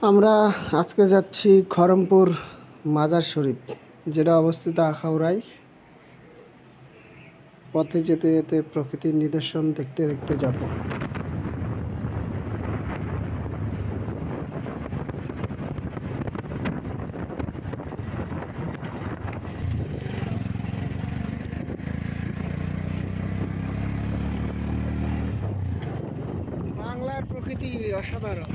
আমরা আজকে যাচ্ছি খড়মপুর মাজার শরীফ, যেটা অবস্থিত আখাউড়ায়। পথে যেতে যেতে প্রকৃতির নিদর্শন দেখতে দেখতে যাব। বাংলার প্রকৃতি অসাধারণ।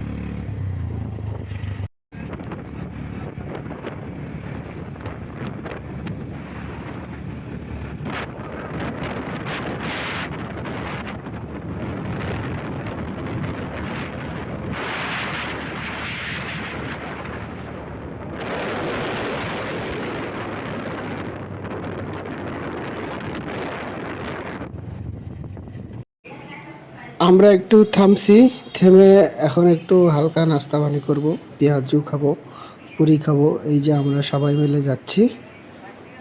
আমরা একটু থামছি, থেমে এখন একটু হালকা নাস্তা পানি করবো, পেঁয়াজু খাবো, পুরি খাবো। এই যে আমরা সবাই মিলে যাচ্ছি,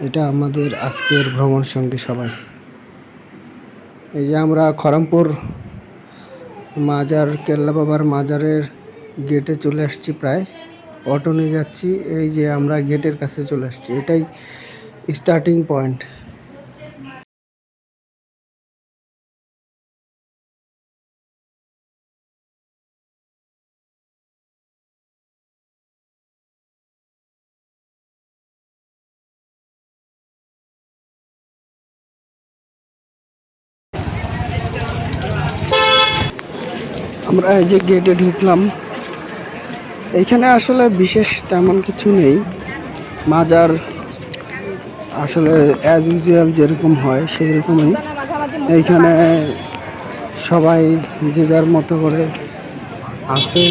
এটা আমাদের আজকের ভ্রমণ সঙ্গী সবাই। এই যে আমরা খড়মপুর মাজার, কেল্লা বাবার মাজারের গেটে চলে আসছি, প্রায় অটো নিয়ে যাচ্ছি। এই যে আমরা গেটের কাছে চলে আসছি, এটাই স্টার্টিং পয়েন্ট। আমরা এই যে গেটে ঢুকলাম। এইখানে আসলে বিশেষ তেমন কিছু নেই। মাজার আসলে অ্যাজ ইউজুয়াল যেরকম হয় সেই রকমই। এইখানে সবাই যে যার মতো করে আছে,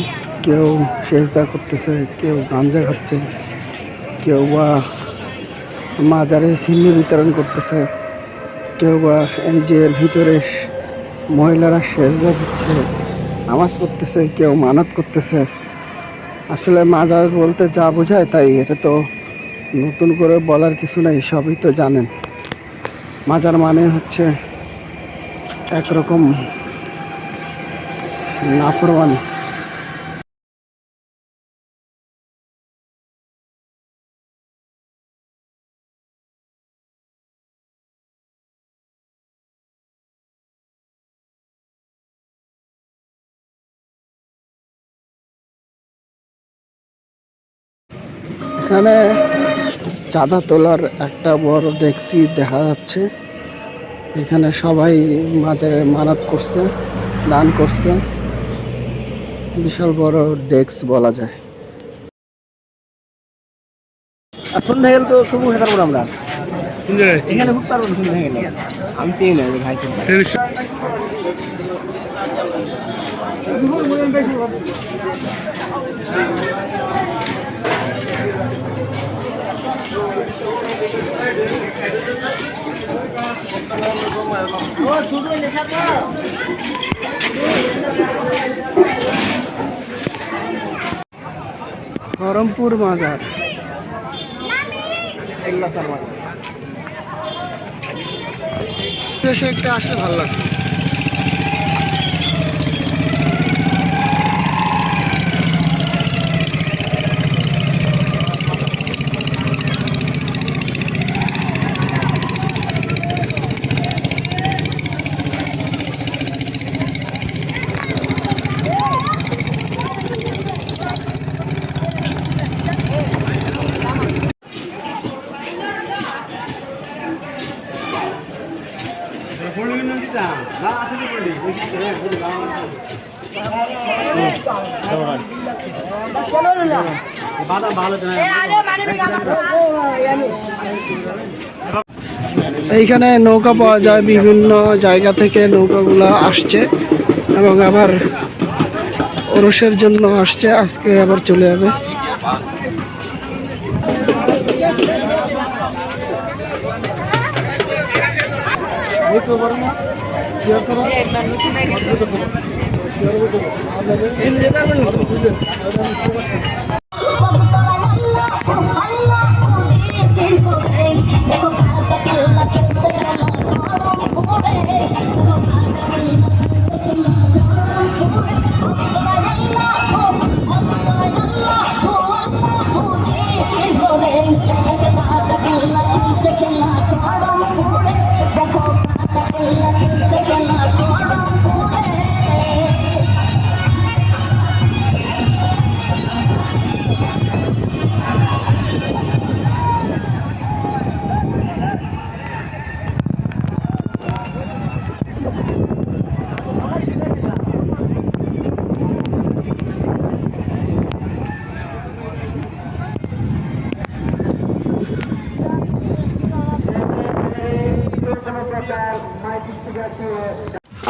কেউ সেজদা করতেছে, কেউ গাঞ্জা খাচ্ছে, কেউ বা মাজারে সিন্নি বিতরণ করতেছে, কেউ বা এই যে এর ভিতরে মহিলারা সেজদা দিচ্ছে, নামাজ পড়তেছে, কেউ মানত করতেছে। আসলে মাজার বলতে যা বোঝায় তাই, এটা তো নতুন করে বলার কিছু নেই, সবই তো জানেন। মাজার মানে হচ্ছে একরকম নাফরমানি। এখানে চাঁদা তোলার একটা বড় ডেক্সি দেখা যাচ্ছে। এখানে সবাই মাজারে মানত করছে, দান করছে। বিশাল বড় ডেস্ক বলা যায়। আসুন দেখেন তো শুভ হেতার পর আমরা এখানে খুব পারবো শুনে দেখেন, আমি পেয়ে নেই ভাই। খড়মপুর মাজার, দেশে একটা আসলে ভালো লাগে। এইখানে নৌকা পাওয়া যায়, বিভিন্ন জায়গা থেকে নৌকাগুলো আসছে এবং আবার ওরসের জন্য আসছে, আজকে আবার চলে যাবে।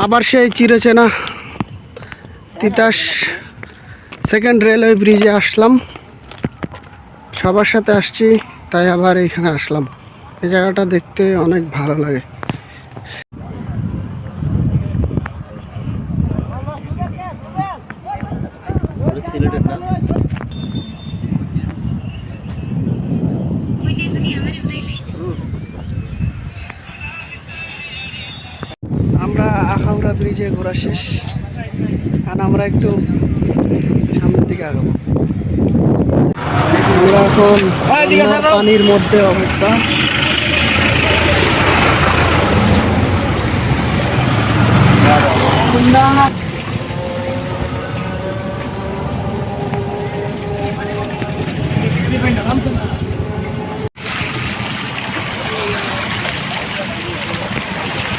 আবার সেই চিরচেনা তিতাস সেকেন্ড রেলওয়ে ব্রিজে আসলাম। সবার সাথে আসছি, তাই আবার এখানে আসলাম। এই জায়গাটা দেখতে অনেক ভালো লাগে। আমরা আখাউড়া ব্রিজে ঘোরা শেষ, আর আমরা একটু সামনের দিকে আগাবো। আমরা এখন পানির মধ্যে অবস্থা।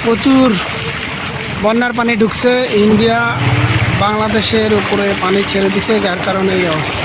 প্রচুর বন্যার পানি ঢুকছে। ইন্ডিয়া বাংলাদেশের উপরে পানি ছেড়ে দিছে, যার কারণে এই অবস্থা।